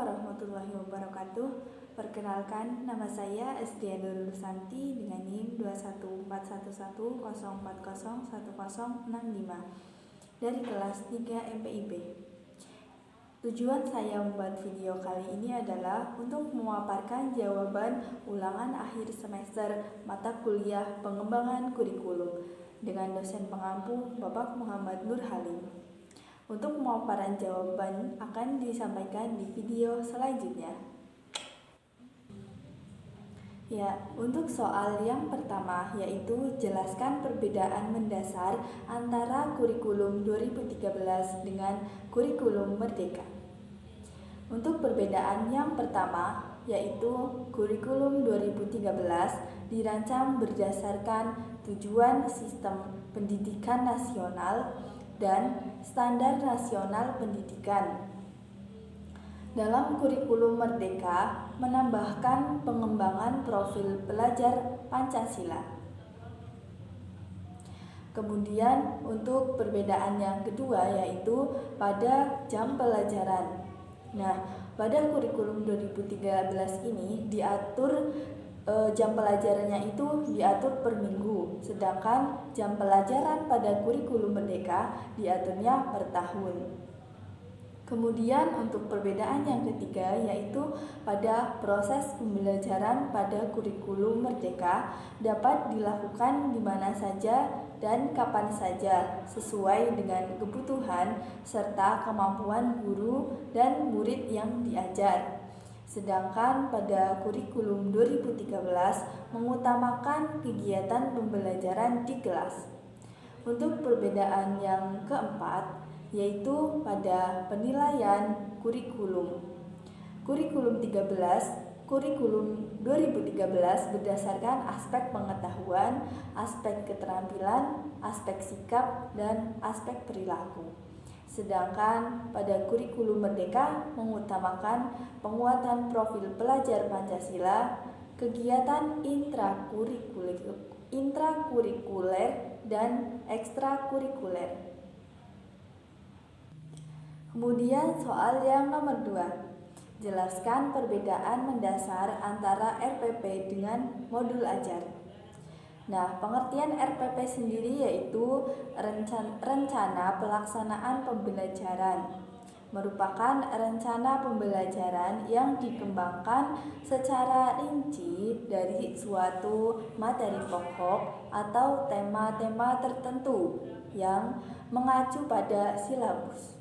warahmatullahi wabarakatuh. Perkenalkan, nama saya Esdia Nurul Santi dengan NIM 2141104014065 dari kelas 3 MPIB. Tujuan saya membuat video kali ini adalah untuk memaparkan jawaban ulangan akhir semester mata kuliah pengembangan kurikulum dengan dosen pengampu Bapak Muhammad Nur Halim. Untuk pemaparan jawaban akan disampaikan di video selanjutnya. Ya, untuk soal yang pertama yaitu jelaskan perbedaan mendasar antara kurikulum 2013 dengan kurikulum Merdeka. Untuk perbedaan yang pertama yaitu kurikulum 2013 dirancang berdasarkan tujuan sistem pendidikan nasional dan standar nasional pendidikan. Dalam kurikulum Merdeka menambahkan pengembangan profil pelajar Pancasila. Kemudian untuk perbedaan yang kedua yaitu pada jam pelajaran. Nah, pada kurikulum 2013 ini diatur jam pelajarannya itu diatur per minggu, sedangkan jam pelajaran pada kurikulum Merdeka diaturnya per tahun. Kemudian untuk perbedaan yang ketiga yaitu pada proses pembelajaran pada kurikulum Merdeka dapat dilakukan di mana saja dan kapan saja sesuai dengan kebutuhan serta kemampuan guru dan murid yang diajar. Sedangkan pada kurikulum 2013 mengutamakan kegiatan pembelajaran di kelas. Untuk perbedaan yang keempat yaitu pada penilaian kurikulum. Kurikulum 2013 berdasarkan aspek pengetahuan, aspek keterampilan, aspek sikap, dan aspek perilaku. Sedangkan pada kurikulum Merdeka mengutamakan penguatan profil pelajar Pancasila, kegiatan intrakurikuler dan ekstrakurikuler. Kemudian soal yang nomor 2. Jelaskan perbedaan mendasar antara RPP dengan modul ajar. Nah, pengertian RPP sendiri yaitu rencana pelaksanaan pembelajaran. Merupakan rencana pembelajaran yang dikembangkan secara rinci dari suatu materi pokok atau tema-tema tertentu yang mengacu pada silabus.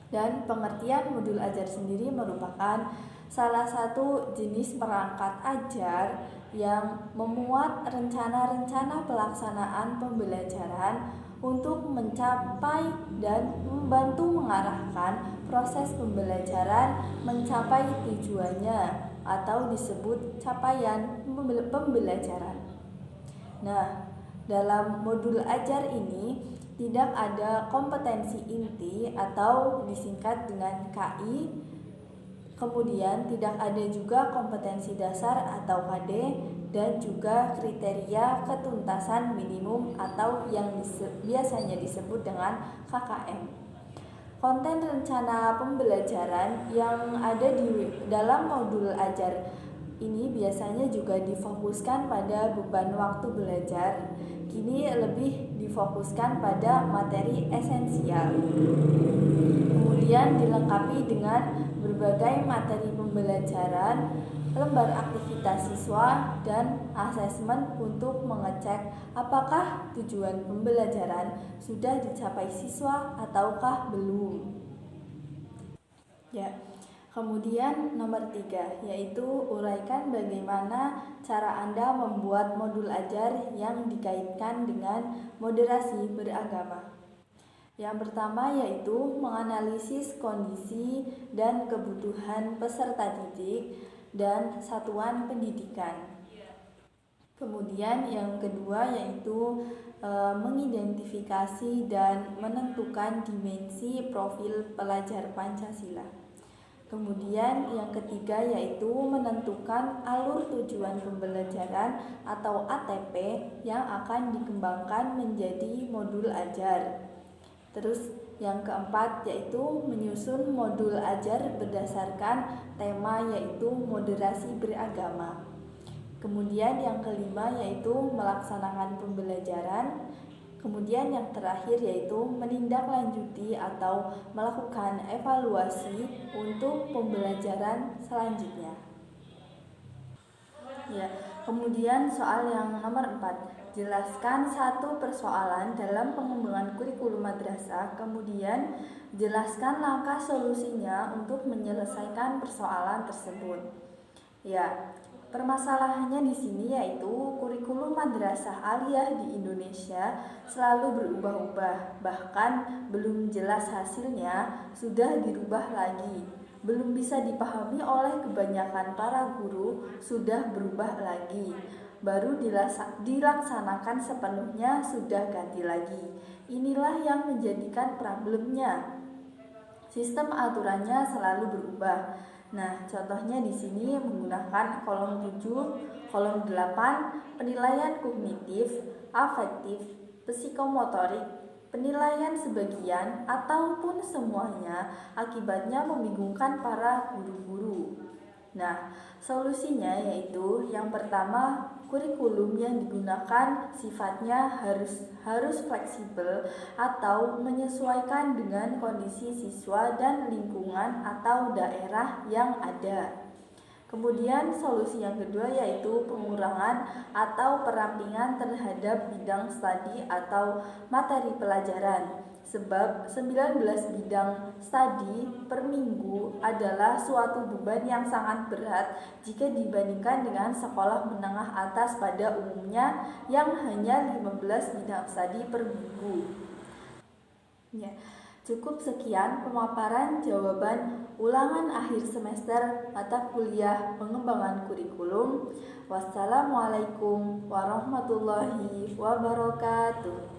Dan pengertian modul ajar sendiri merupakan salah satu jenis perangkat ajar yang memuat rencana-rencana pelaksanaan pembelajaran untuk mencapai dan membantu mengarahkan proses pembelajaran mencapai tujuannya atau disebut capaian pembelajaran. Nah, dalam modul ajar ini tidak ada kompetensi inti atau disingkat dengan KI. Kemudian tidak ada juga kompetensi dasar atau KD dan juga kriteria ketuntasan minimum atau yang biasanya disebut dengan KKM. Konten rencana pembelajaran yang ada di dalam modul ajar ini biasanya juga difokuskan pada beban waktu belajar. Kini lebih difokuskan pada materi esensial. Kemudian dilengkapi dengan berbagai materi pembelajaran, lembar aktivitas siswa, dan asesmen untuk mengecek apakah tujuan pembelajaran sudah dicapai siswa ataukah belum. Ya. Kemudian nomor 3 yaitu uraikan bagaimana cara Anda membuat modul ajar yang dikaitkan dengan moderasi beragama. Yang pertama yaitu menganalisis kondisi dan kebutuhan peserta didik dan satuan pendidikan. Kemudian yang kedua yaitu mengidentifikasi dan menentukan dimensi profil pelajar Pancasila. Kemudian yang ketiga yaitu menentukan alur tujuan pembelajaran atau ATP yang akan dikembangkan menjadi modul ajar. Terus Yang keempat yaitu menyusun modul ajar berdasarkan tema yaitu moderasi beragama. Kemudian yang kelima yaitu melaksanakan pembelajaran. Kemudian yang terakhir yaitu menindaklanjuti atau melakukan evaluasi untuk pembelajaran selanjutnya. Ya, kemudian soal yang nomor 4. Jelaskan satu persoalan dalam pengembangan kurikulum madrasah, kemudian jelaskan langkah solusinya untuk menyelesaikan persoalan tersebut. Ya, permasalahannya di sini yaitu kurikulum madrasah aliyah di Indonesia selalu berubah-ubah, bahkan belum jelas hasilnya sudah dirubah lagi. Belum bisa dipahami oleh kebanyakan para guru, sudah berubah lagi. Baru dilaksanakan sepenuhnya sudah ganti lagi. Inilah yang menjadikan problemnya. Sistem aturannya selalu berubah. Nah, contohnya di sini menggunakan kolom 7, kolom 8, penilaian kognitif, afektif, psikomotorik, penilaian sebagian ataupun semuanya, akibatnya membingungkan para guru-guru. Nah, solusinya yaitu yang pertama, kurikulum yang digunakan sifatnya harus fleksibel atau menyesuaikan dengan kondisi siswa dan lingkungan atau daerah yang ada. Kemudian solusi yang kedua yaitu pengurangan atau perampingan terhadap bidang studi atau materi pelajaran. Sebab 19 bidang studi per minggu adalah suatu beban yang sangat berat jika dibandingkan dengan sekolah menengah atas pada umumnya yang hanya 15 bidang studi per minggu. Ya, cukup sekian pemaparan jawaban ulangan akhir semester mata kuliah pengembangan kurikulum. Wassalamualaikum warahmatullahi wabarakatuh.